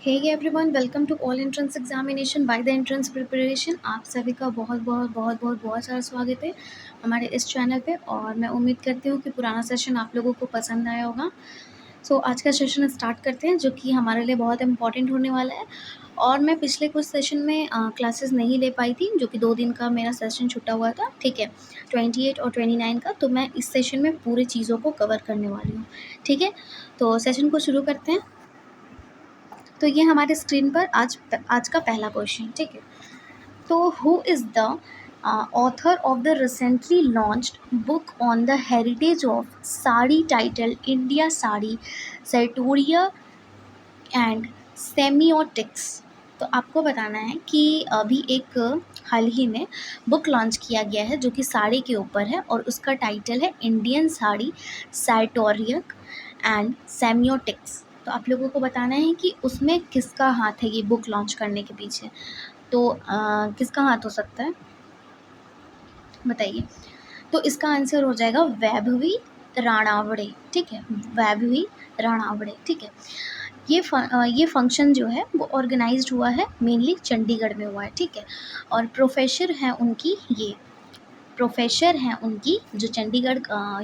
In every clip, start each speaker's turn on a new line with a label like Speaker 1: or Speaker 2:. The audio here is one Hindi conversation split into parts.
Speaker 1: Hey everyone, welcome to all entrance examination by the entrance preparation. आप सभी का बहुत बहुत बहुत बहुत बहुत सारा स्वागत है हमारे इस चैनल पे। और मैं उम्मीद करती हूँ कि पुराना सेशन आप लोगों को पसंद आया होगा। आज का सेशन स्टार्ट करते हैं, जो कि हमारे लिए बहुत इंपॉर्टेंट होने वाला है। और मैं पिछले कुछ सेशन में क्लासेस नहीं ले पाई थी, जो कि 2 दिन का मेरा सेशन छुट्टा हुआ था, ठीक है, 28 और 29 का। तो मैं इस सेशन में पूरी चीज़ों को कवर करने वाली हूँ, ठीक है। तो सेशन को शुरू करते हैं। तो ये हमारे स्क्रीन पर आज का पहला क्वेश्चन, ठीक है। तो who is the author of the recently launched book on the heritage of sari title India sari sartoria and semiotics. तो आपको बताना है कि अभी एक हाल ही में बुक लॉन्च किया गया है जो कि साड़ी के ऊपर है, और उसका टाइटल है इंडियन साड़ी सर्टोरियक एंड सेमियोटिक्स। तो आप लोगों को बताना है कि उसमें किसका हाथ है ये बुक लॉन्च करने के पीछे। तो किसका हाथ हो सकता है, बताइए। तो इसका आंसर हो जाएगा वैभवी राणावड़े, ठीक है, वैभवी राणावड़े, ठीक है। ये फंक्शन जो है वो ऑर्गेनाइज्ड हुआ है, मेनली चंडीगढ़ में हुआ है, ठीक है। और प्रोफेसर हैं उनकी जो चंडीगढ़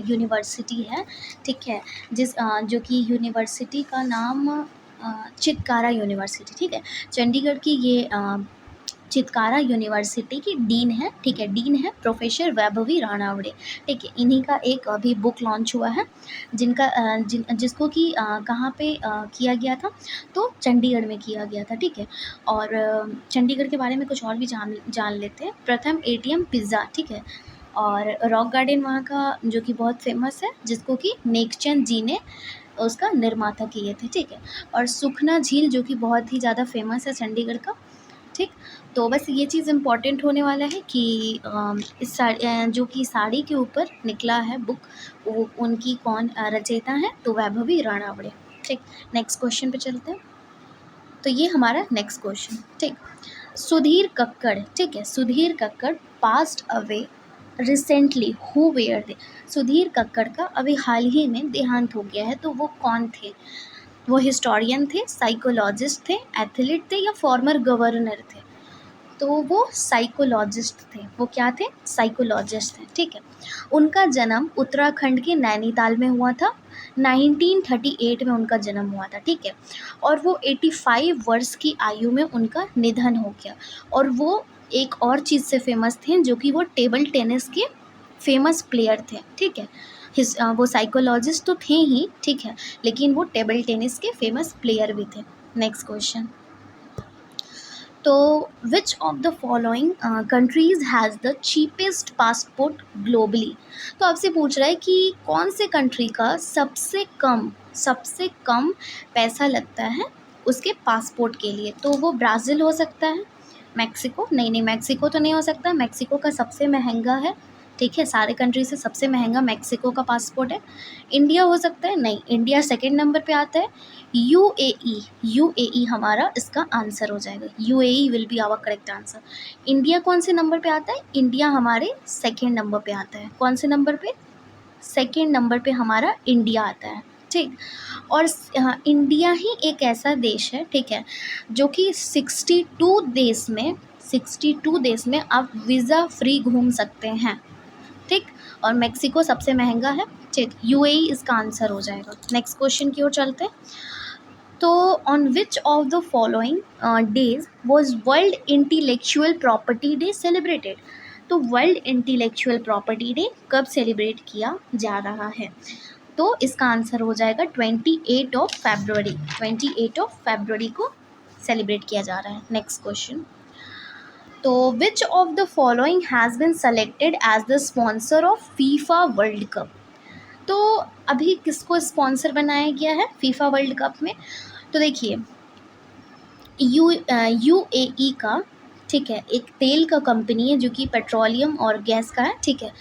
Speaker 1: यूनिवर्सिटी है, ठीक है, जो कि यूनिवर्सिटी का नाम चितकारा यूनिवर्सिटी, ठीक है। चंडीगढ़ की ये चितकारा यूनिवर्सिटी की डीन है, ठीक है, डीन है प्रोफेसर वैभवी राणावड़े, ठीक है। इन्हीं का एक अभी बुक लॉन्च हुआ है, जिसको कि कहाँ पे किया गया था, तो चंडीगढ़ में किया गया था, ठीक है। और चंडीगढ़ के बारे में कुछ और भी जान लेते हैं। प्रथम एटीएम पिज़्ज़ा, ठीक है। और रॉक गार्डन वहाँ का जो कि बहुत फेमस है, जिसको कि नेकचंद जी ने उसका निर्माता किए थे, ठीक है। और सुखना झील जो कि बहुत ही ज़्यादा फेमस है चंडीगढ़ का, ठीक। तो बस ये चीज़ इम्पॉर्टेंट होने वाला है कि जो कि साड़ी के ऊपर निकला है बुक, वो उनकी कौन रचयिता है, तो वैभवी राणावड़े, ठीक। नेक्स्ट क्वेश्चन पे चलते हैं। तो ये हमारा नेक्स्ट क्वेश्चन, ठीक। सुधीर कक्कड़, ठीक है, Sudhir Kakkar passed away recently, who were they. Sudhir Kakkar का अभी हाल ही में देहांत हो गया है, तो वो कौन थे? वो हिस्टोरियन थे, साइकोलॉजिस्ट थे, एथलीट थे, या फॉर्मर गवर्नर थे? तो वो साइकोलॉजिस्ट थे। वो क्या थे? साइकोलॉजिस्ट थे, ठीक है। उनका जन्म उत्तराखंड के नैनीताल में हुआ था। 1938 में उनका जन्म हुआ था, ठीक है। और वो 85 वर्ष की आयु में उनका निधन हो गया। और वो एक और चीज़ से फेमस थे, जो कि वो टेबल टेनिस के फेमस प्लेयर थे, ठीक है। वो साइकोलॉजिस्ट तो थे ही, ठीक है, लेकिन वो टेबल टेनिस के फेमस प्लेयर भी थे। Next question. तो which of the following countries has the cheapest passport globally. तो आपसे पूछ रहा है कि कौन से कंट्री का सबसे कम पैसा लगता है उसके पासपोर्ट के लिए। तो वो ब्राज़ील हो सकता है, मैक्सिको, नहीं, मैक्सिको तो नहीं हो सकता, मैक्सिको का सबसे महंगा है, ठीक है, सारे कंट्री से सबसे महंगा मैक्सिको का पासपोर्ट है। इंडिया हो सकता है, नहीं, इंडिया सेकंड नंबर पे आता है। यूएई हमारा इसका आंसर हो जाएगा। UAE will be our correct answer. India कौन से नंबर पे आता है? इंडिया हमारे सेकंड नंबर पे आता है। कौन से नंबर पे? सेकंड नंबर पे हमारा इंडिया आता है, ठीक। और इंडिया ही एक ऐसा देश है, ठीक है, जो कि 62 देश में आप वीज़ा फ्री घूम सकते हैं, ठीक। और मेक्सिको सबसे महंगा है, ठीक। यूएई इसका आंसर हो जाएगा। नेक्स्ट क्वेश्चन की ओर चलते हैं। तो on which of the following days was world intellectual property day celebrated. तो वर्ल्ड इंटेलेक्चुअल प्रॉपर्टी डे कब सेलिब्रेट किया जा रहा है? तो इसका आंसर हो जाएगा 28 ऑफ फरवरी। 28 ऑफ फरवरी को सेलिब्रेट किया जा रहा है। Next question. तो which of the following has been selected as the sponsor of FIFA World cup. तो अभी किसको स्पॉन्सर बनाया गया है फीफा वर्ल्ड कप में? तो देखिए, यूएई का, ठीक है, एक तेल का कंपनी है जो कि पेट्रोलियम और गैस का है, ठीक है।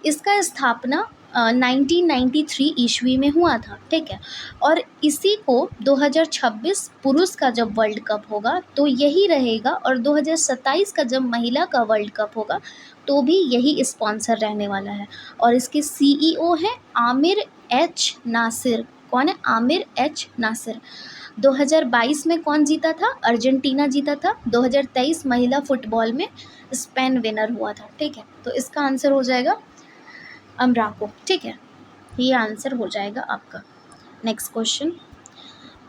Speaker 1: इसका स्थापना 1993 ईस्वी में हुआ था, ठीक है। और इसी को 2026 पुरुष का जब वर्ल्ड कप होगा तो यही रहेगा, और 2027 का जब महिला का वर्ल्ड कप होगा तो भी यही स्पॉन्सर रहने वाला है। और इसके सीईओ हैं आमिर एच नासिर। कौन है? आमिर एच नासिर। 2022 में कौन जीता था? अर्जेंटीना जीता था। 2023 महिला फुटबॉल में स्पेन विनर हुआ था, ठीक है। तो इसका आंसर हो जाएगा अमराको, ठीक है, ये आंसर हो जाएगा आपका। नेक्स्ट क्वेश्चन,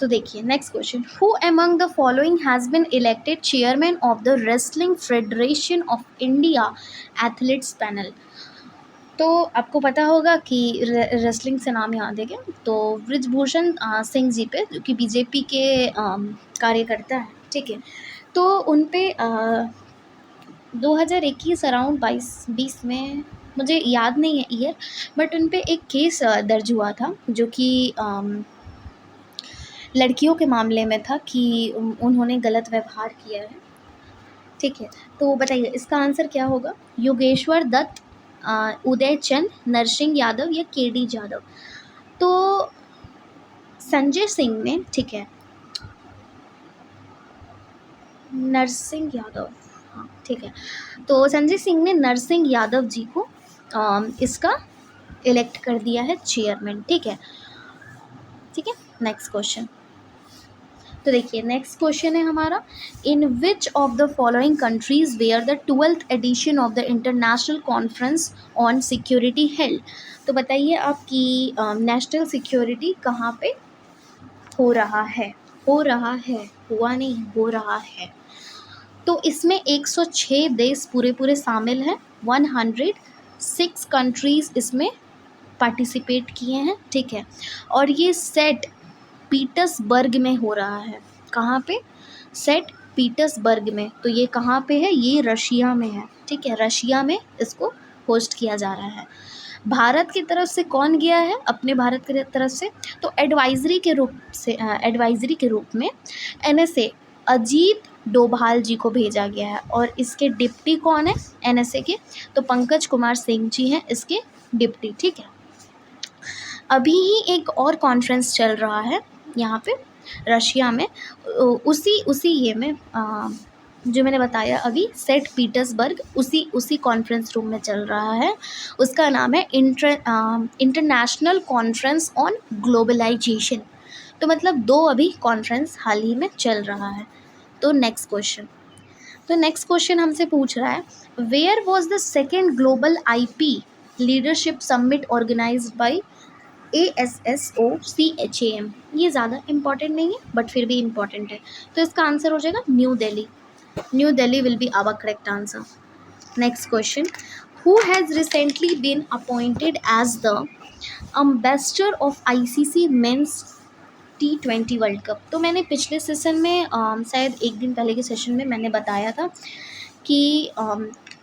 Speaker 1: तो देखिए next question, who among the following has bin elected chairman of the wrestling federation of India athletes panel. तो आपको पता होगा कि रेसलिंग से नाम याद है क्या? तो ब्रिजभूषण सिंह जी पे, जो कि बीजेपी के कार्यकर्ता है, ठीक है। तो उन पे 2021 अराउंड 22 में, मुझे याद नहीं है ईयर, बट उन पे एक केस दर्ज हुआ था जो कि लड़कियों के मामले में था कि उन्होंने गलत व्यवहार किया है, ठीक है। तो बताइए इसका आंसर क्या होगा? योगेश्वर दत्त, उदय चंद, नरसिंह यादव या केडी यादव? तो संजय सिंह ने, ठीक है, नरसिंह यादव, हाँ ठीक है। तो संजय सिंह ने नरसिंह यादव जी को इसका इलेक्ट कर दिया है चेयरमैन, ठीक है, ठीक है। नेक्स्ट क्वेश्चन, तो देखिए नेक्स्ट क्वेश्चन है हमारा, in which of the following countries where the 12th edition of the international conference on security held? तो बताइए आपकी नेशनल सिक्योरिटी कहाँ पे हो रहा है? हो रहा है, हुआ नहीं, हो रहा है। तो इसमें 106 देश पूरे पूरे शामिल हैं, 106 कंट्रीज़ इसमें पार्टिसिपेट किए हैं, ठीक है। और ये सेट पीटर्सबर्ग में हो रहा है। कहाँ पे? सेट पीटर्सबर्ग में। तो ये कहाँ पे है? ये रशिया में है, ठीक है, रशिया में इसको होस्ट किया जा रहा है। भारत की तरफ से कौन गया है? अपने भारत की तरफ से तो एडवाइजरी के रूप में एनएसए अजीत डोभाल जी को भेजा गया है। और इसके डिप्टी कौन है एनएसए के? तो पंकज कुमार सिंह जी हैं इसके डिप्टी, ठीक है। अभी ही एक और कॉन्फ्रेंस चल रहा है यहाँ पे रशिया में, उसी ये में जो मैंने बताया अभी, सेंट पीटर्सबर्ग, उसी कॉन्फ्रेंस रूम में चल रहा है। उसका नाम है इंटरनेशनल कॉन्फ्रेंस ऑन ग्लोबलाइजेशन। तो मतलब 2 अभी कॉन्फ्रेंस हाल ही में चल रहा है। तो नेक्स्ट क्वेश्चन हमसे पूछ रहा है, where was the second global IP leadership summit organized by ASSOCHAM? ये ज़्यादा इम्पॉर्टेंट नहीं है बट फिर भी इम्पॉर्टेंट है। तो इसका आंसर हो जाएगा New Delhi. New Delhi will be our correct answer. Next question, who has recently been appointed as the ambassador of ICC men's T20 world cup? तो मैंने पिछले सेशन में शायद एक दिन पहले के सेशन में मैंने बताया था कि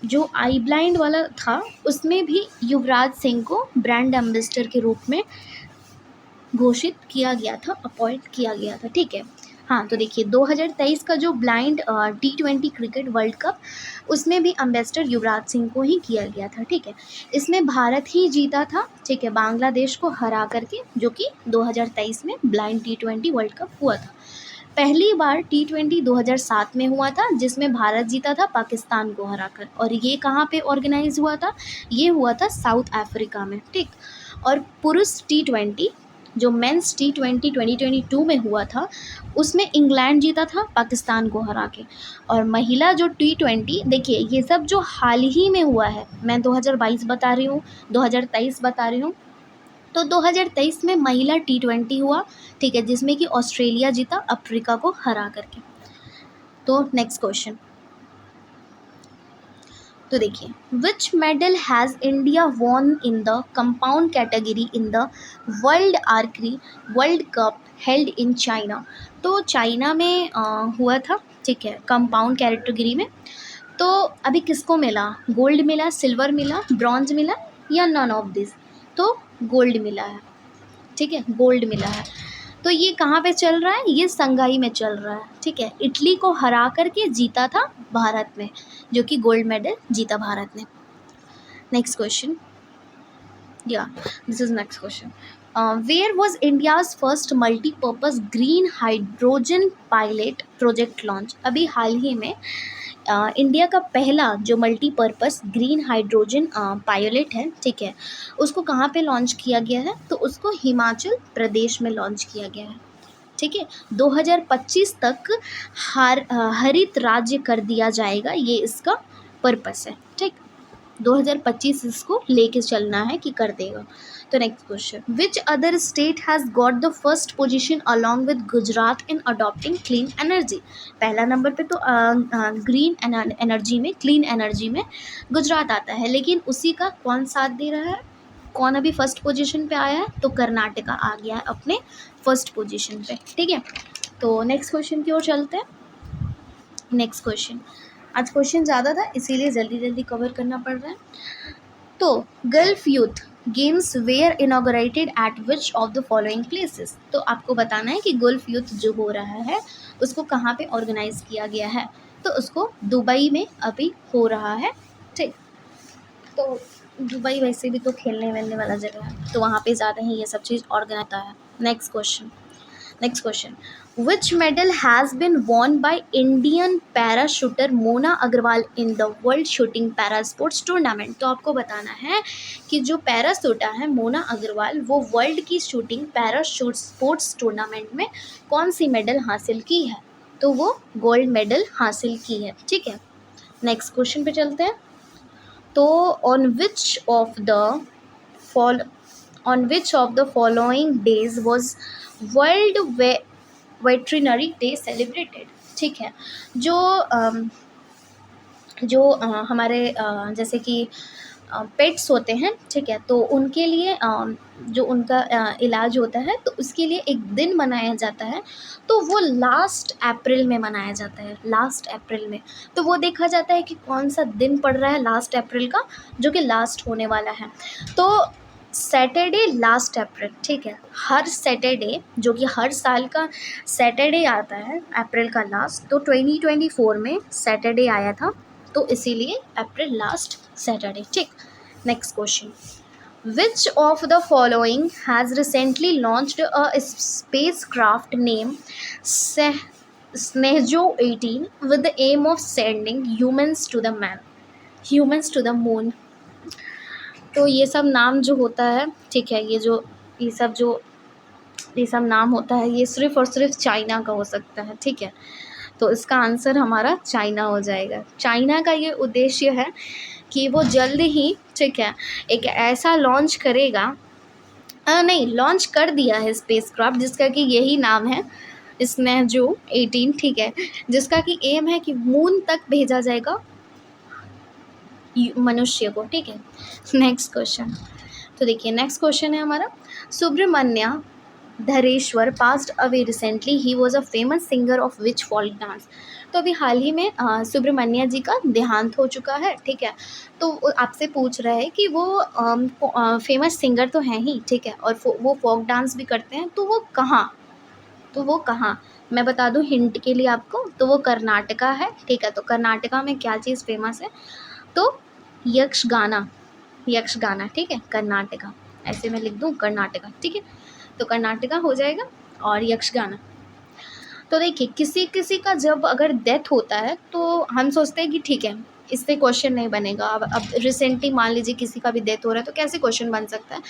Speaker 1: जो आई ब्लाइंड वाला था उसमें भी युवराज सिंह को ब्रांड एम्बेसडर के रूप में घोषित किया गया था, अपॉइंट किया गया था, ठीक है। हाँ, तो देखिए 2023 का जो blind T20 cricket world cup, उसमें भी एम्बेसडर युवराज सिंह को ही किया गया था, ठीक है। इसमें भारत ही जीता था, ठीक है, बांग्लादेश को हरा करके, जो कि 2023 में ब्लाइंड T20 वर्ल्ड कप हुआ था। पहली बार T20 2007 में हुआ था जिसमें भारत जीता था पाकिस्तान को हराकर। और ये कहाँ पे ऑर्गेनाइज हुआ था? ये हुआ था साउथ अफ्रीका में, ठीक। और पुरुष T20 जो मेंस T20 2022 में हुआ था उसमें इंग्लैंड जीता था पाकिस्तान को हरा के। और महिला जो T20, देखिए ये सब जो हाल ही में हुआ है, मैं 2022 बता रही हूँ, 2023 बता रही हूँ। तो 2023 में महिला T20 हुआ, ठीक है, जिसमें कि ऑस्ट्रेलिया जीता अफ्रीका को हरा करके। तो नेक्स्ट क्वेश्चन, तो देखिए विच medal has India won in the compound category in the world archery world cup held in China? तो चाइना में हुआ था, ठीक है, कंपाउंड कैटेगरी में। तो अभी किसको मिला? गोल्ड मिला, सिल्वर मिला, ब्रॉन्ज मिला या नन ऑफ दिस? तो गोल्ड मिला है, ठीक है, गोल्ड मिला है। तो ये कहाँ पे चल रहा है? ये संघाई में चल रहा है, ठीक है। इटली को हरा करके जीता था भारत में, जो कि गोल्ड मेडल जीता भारत ने। नेक्स्ट क्वेश्चन, या this is next question, where was India's first multipurpose green hydrogen pilot project launch? अभी हाल ही में इंडिया का पहला जो मल्टीपर्पज़ ग्रीन हाइड्रोजन पायलट है, ठीक है, उसको कहाँ पे लॉन्च किया गया है? तो उसको हिमाचल प्रदेश में लॉन्च किया गया है, ठीक है। 2025 तक हरित राज्य कर दिया जाएगा, ये इसका पर्पस है, ठीक। 2025 इसको लेके चलना है कि कर देगा। तो next question, which other state has got the first position along with Gujarat in adopting clean energy. पहला नंबर पे तो ग्रीन एनर्जी में, क्लीन एनर्जी में गुजरात आता है, लेकिन उसी का कौन साथ दे रहा है, कौन अभी फर्स्ट पोजीशन पे आया है, तो कर्नाटका आ गया है अपने फर्स्ट पोजीशन पे, ठीक है। तो नेक्स्ट क्वेश्चन की ओर चलते हैं। नेक्स्ट क्वेश्चन, आज क्वेश्चन ज़्यादा था इसीलिए जल्दी जल्दी कवर करना पड़ रहा है। तो gulf youth games were inaugurated at which of the following places. तो आपको बताना है कि गल्फ यूथ जो हो रहा है उसको कहाँ पे ऑर्गेनाइज किया गया है, तो उसको दुबई में अभी हो रहा है, ठीक। तो दुबई वैसे भी तो खेलने वेलने वाला जगह है, तो वहाँ पे ज़्यादा ही ये सब चीज़ ऑर्गेनाइज होता है। Next question, which medal has been won by Indian parashooter Mona Agarwal in the world shooting para sports tournament. तो आपको बताना है कि जो पैराशूटर है मोना अग्रवाल, वो वर्ल्ड की शूटिंग पैराशूट स्पोर्ट्स टूर्नामेंट में कौन सी मेडल हासिल की है, तो वो गोल्ड मेडल हासिल की है, ठीक है। नेक्स्ट क्वेश्चन पे चलते हैं। तो on which of the following days was world veterinary day celebrated, ठीक है। हमारे जैसे कि पेट्स होते हैं, ठीक है, तो उनके लिए जो उनका इलाज होता है तो उसके लिए एक दिन मनाया जाता है, तो वो लास्ट अप्रैल में मनाया जाता है, लास्ट अप्रैल में। तो वो देखा जाता है कि कौन सा दिन पड़ रहा है लास्ट अप्रैल का, जो कि लास्ट होने वाला है, तो सैटरडे लास्ट अप्रैल, ठीक है। हर सैटरडे, जो कि हर साल का सैटरडे आता है अप्रैल का लास्ट, तो 2024 में सैटरडे आया था, तो इसीलिए अप्रैल लास्ट सैटरडे, ठीक। Next question, which of the following has recently launched a spacecraft name Shenzhou 18 with the aim of sending humans to the moon. तो ये सब नाम जो होता है, ठीक है, ये सब नाम होता है, ये सिर्फ़ और सिर्फ चाइना का हो सकता है, ठीक है। तो इसका आंसर हमारा चाइना हो जाएगा। चाइना का ये उद्देश्य है कि वो जल्द ही, ठीक है, एक ऐसा लॉन्च करेगा, नहीं लॉन्च कर दिया है स्पेसक्राफ्ट, जिसका कि यही नाम है स्नेहजो 18, ठीक है, जिसका कि एम है कि मून तक भेजा जाएगा मनुष्य को, ठीक है। नेक्स्ट क्वेश्चन, तो देखिए नेक्स्ट क्वेश्चन है हमारा, Subramanya Dhareshwar passed away recently, he was a famous singer of which folk dance. तो अभी हाल ही में सुब्रमण्य जी का देहांत हो चुका है, ठीक है। तो आपसे पूछ रहा है कि वो फेमस सिंगर तो हैं ही, ठीक है, और वो फोक डांस भी करते हैं, तो वो कहाँ, मैं बता दूँ हिंट के लिए आपको, तो वो कर्नाटका है, ठीक है। तो कर्नाटका में क्या चीज़ फेमस है, तो यक्षगाना, ठीक है, कर्नाटका, ऐसे मैं लिख दूँ कर्नाटका, ठीक है। तो कर्नाटका हो जाएगा और यक्षगाना। तो देखिए किसी किसी का जब अगर डेथ होता है तो हम सोचते हैं कि ठीक है इससे क्वेश्चन नहीं बनेगा, अब रिसेंटली मान लीजिए किसी का भी डेथ हो रहा है तो कैसे क्वेश्चन बन सकता है,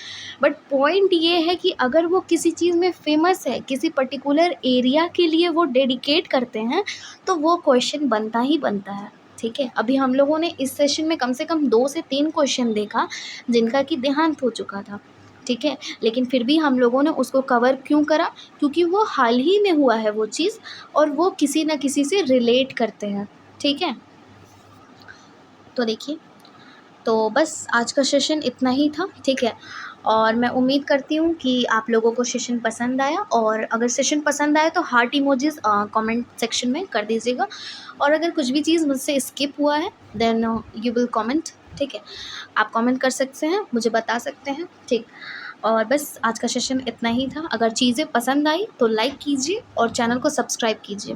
Speaker 1: बट पॉइंट ये है कि अगर वो किसी चीज़ में फेमस है, किसी पर्टिकुलर एरिया के लिए वो डेडिकेट करते हैं, तो वो क्वेश्चन बनता ही बनता है, ठीक है। अभी हम लोगों ने इस सेशन में कम से कम 2 से 3 क्वेश्चन देखा जिनका कि देहांत हो चुका था, ठीक है, लेकिन फिर भी हम लोगों ने उसको कवर क्यों करा, क्योंकि वो हाल ही में हुआ है वो चीज़, और वो किसी न किसी से रिलेट करते हैं, ठीक है। तो देखिए, तो बस आज का सेशन इतना ही था, ठीक है, और मैं उम्मीद करती हूँ कि आप लोगों को सेशन पसंद आया, और अगर सेशन पसंद आया तो हार्ट इमोजीज़ कमेंट सेक्शन में कर दीजिएगा, और अगर कुछ भी चीज़ मुझसे स्किप हुआ है देन यू विल कमेंट, ठीक है, आप कमेंट कर सकते हैं, मुझे बता सकते हैं, ठीक। और बस आज का सेशन इतना ही था, अगर चीज़ें पसंद आई तो लाइक कीजिए और चैनल को सब्सक्राइब कीजिए।